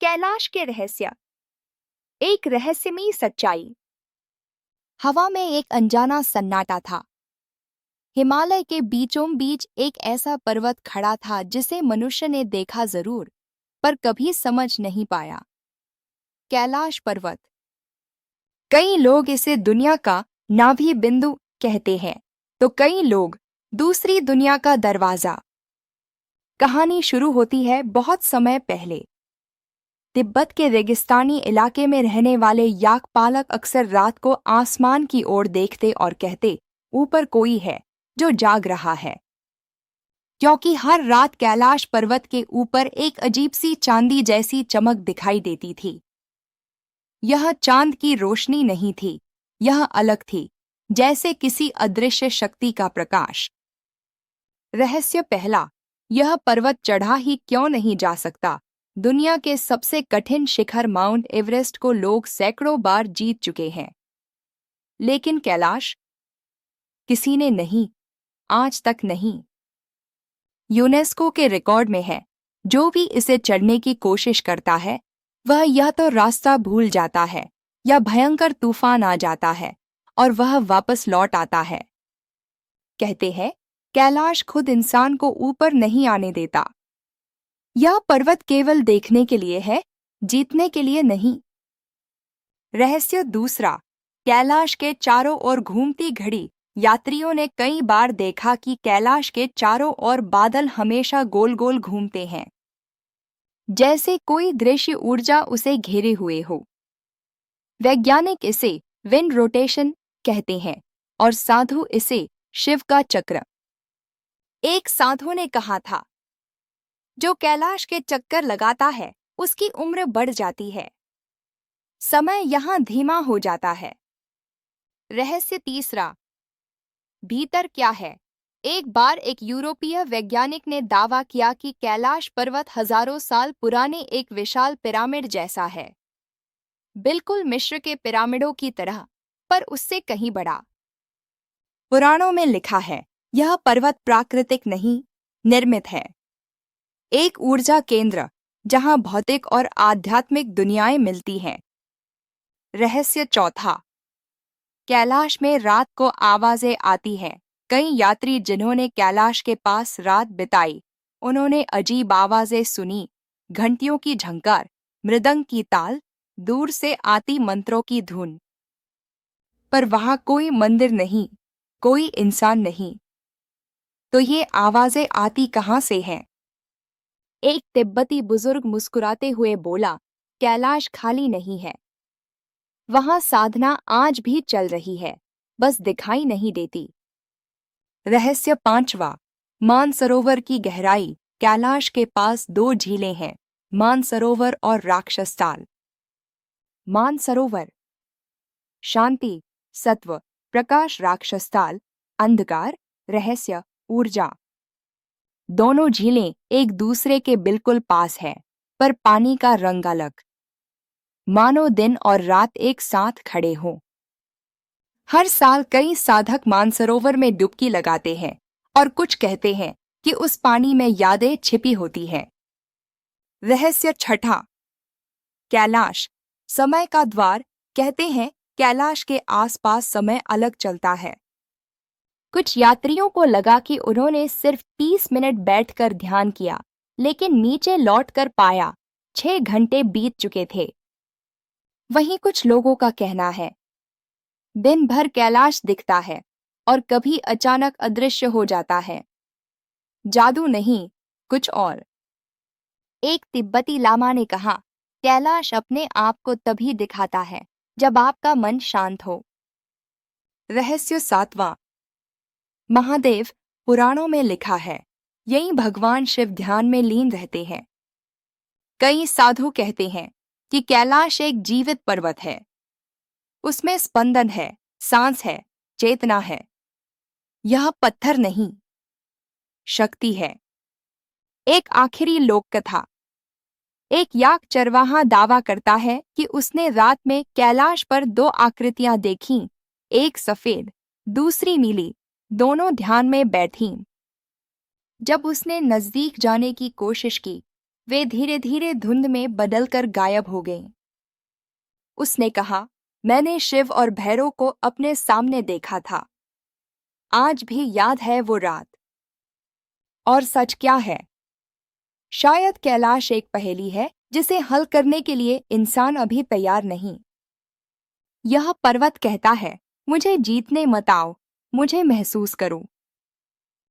कैलाश के रहस्य। एक रहस्यमयी सच्चाई। हवा में एक अनजाना सन्नाटा था। हिमालय के बीचों बीच एक ऐसा पर्वत खड़ा था जिसे मनुष्य ने देखा जरूर, पर कभी समझ नहीं पाया। कैलाश पर्वत। कई लोग इसे दुनिया का नाभि बिंदु कहते हैं, तो कई लोग दूसरी दुनिया का दरवाजा। कहानी शुरू होती है बहुत समय पहले। तिब्बत के रेगिस्तानी इलाके में रहने वाले याक पालक अक्सर रात को आसमान की ओर देखते और कहते, ऊपर कोई है जो जाग रहा है। क्योंकि हर रात कैलाश पर्वत के ऊपर एक अजीब सी चांदी जैसी चमक दिखाई देती थी। यह चांद की रोशनी नहीं थी, यह अलग थी, जैसे किसी अदृश्य शक्ति का प्रकाश। रहस्य पहला, यह पर्वत चढ़ा ही क्यों नहीं जा सकता। दुनिया के सबसे कठिन शिखर माउंट एवरेस्ट को लोग सैकड़ों बार जीत चुके हैं, लेकिन कैलाश किसी ने नहीं, आज तक नहीं। यूनेस्को के रिकॉर्ड में है, जो भी इसे चढ़ने की कोशिश करता है वह या तो रास्ता भूल जाता है या भयंकर तूफान आ जाता है और वह वापस लौट आता है। कहते हैं कैलाश खुद इंसान को ऊपर नहीं आने देता। यह पर्वत केवल देखने के लिए है, जीतने के लिए नहीं। रहस्य दूसरा, कैलाश के चारों ओर घूमती घड़ी। यात्रियों ने कई बार देखा कि कैलाश के चारों ओर बादल हमेशा गोल गोल घूमते हैं, जैसे कोई दृश्य ऊर्जा उसे घेरे हुए हो। वैज्ञानिक इसे विंड रोटेशन कहते हैं और साधु इसे शिव का चक्र। एक साधु ने कहा था, जो कैलाश के चक्कर लगाता है उसकी उम्र बढ़ जाती है, समय यहां धीमा हो जाता है। रहस्य तीसरा, भीतर क्या है। एक बार एक यूरोपीय वैज्ञानिक ने दावा किया कि कैलाश पर्वत हजारों साल पुराने एक विशाल पिरामिड जैसा है, बिल्कुल मिस्र के पिरामिडों की तरह, पर उससे कहीं बड़ा। पुराणों में लिखा है, यह पर्वत प्राकृतिक नहीं, निर्मित है। एक ऊर्जा केंद्र जहां भौतिक और आध्यात्मिक दुनियाएं मिलती हैं। रहस्य चौथा, कैलाश में रात को आवाजें आती हैं। कई यात्री जिन्होंने कैलाश के पास रात बिताई, उन्होंने अजीब आवाजें सुनी, घंटियों की झंकार, मृदंग की ताल, दूर से आती मंत्रों की धुन। पर वहां कोई मंदिर नहीं, कोई इंसान नहीं। तो ये आवाजें आती कहां से हैं? एक तिब्बती बुजुर्ग मुस्कुराते हुए बोला, कैलाश खाली नहीं है, वहां साधना आज भी चल रही है, बस दिखाई नहीं देती। रहस्य पांचवा, मानसरोवर की गहराई। कैलाश के पास दो झीलें हैं, मानसरोवर और राक्षसताल। मानसरोवर शांति, सत्व, प्रकाश। राक्षसताल अंधकार, रहस्य, ऊर्जा। दोनों झीलें एक दूसरे के बिल्कुल पास हैं, पर पानी का रंग अलग, मानो दिन और रात एक साथ खड़े हों। हर साल कई साधक मानसरोवर में डुबकी लगाते हैं और कुछ कहते हैं कि उस पानी में यादें छिपी होती हैं। रहस्य छठा, कैलाश समय का द्वार। कहते हैं कैलाश के आसपास समय अलग चलता है। कुछ यात्रियों को लगा कि उन्होंने सिर्फ 30 मिनट बैठकर ध्यान किया, लेकिन नीचे लौटकर पाया 6 घंटे बीत चुके थे। वहीं कुछ लोगों का कहना है, दिन भर कैलाश दिखता है और कभी अचानक अदृश्य हो जाता है। जादू नहीं, कुछ और। एक तिब्बती लामा ने कहा, कैलाश अपने आप को तभी दिखाता है जब आपका मन शांत हो। रहस्य सातवां, महादेव। पुराणों में लिखा है, यही भगवान शिव ध्यान में लीन रहते हैं। कई साधु कहते हैं कि कैलाश एक जीवित पर्वत है, उसमें स्पंदन है, सांस है, चेतना है। यह पत्थर नहीं, शक्ति है। एक आखिरी लोक कथा। एक याक चरवाहा दावा करता है कि उसने रात में कैलाश पर 2 आकृतियां देखीं, एक सफेद, दूसरी नीली, दोनों ध्यान में बैठीं। जब उसने नजदीक जाने की कोशिश की, वे धीरे धीरे धुंध में बदलकर गायब हो गईं। उसने कहा, मैंने शिव और भैरव को अपने सामने देखा था। आज भी याद है वो रात। और सच क्या है? शायद कैलाश एक पहेली है जिसे हल करने के लिए इंसान अभी तैयार नहीं। यह पर्वत कहता है, मुझे जीतने मत आओ, मुझे महसूस करो।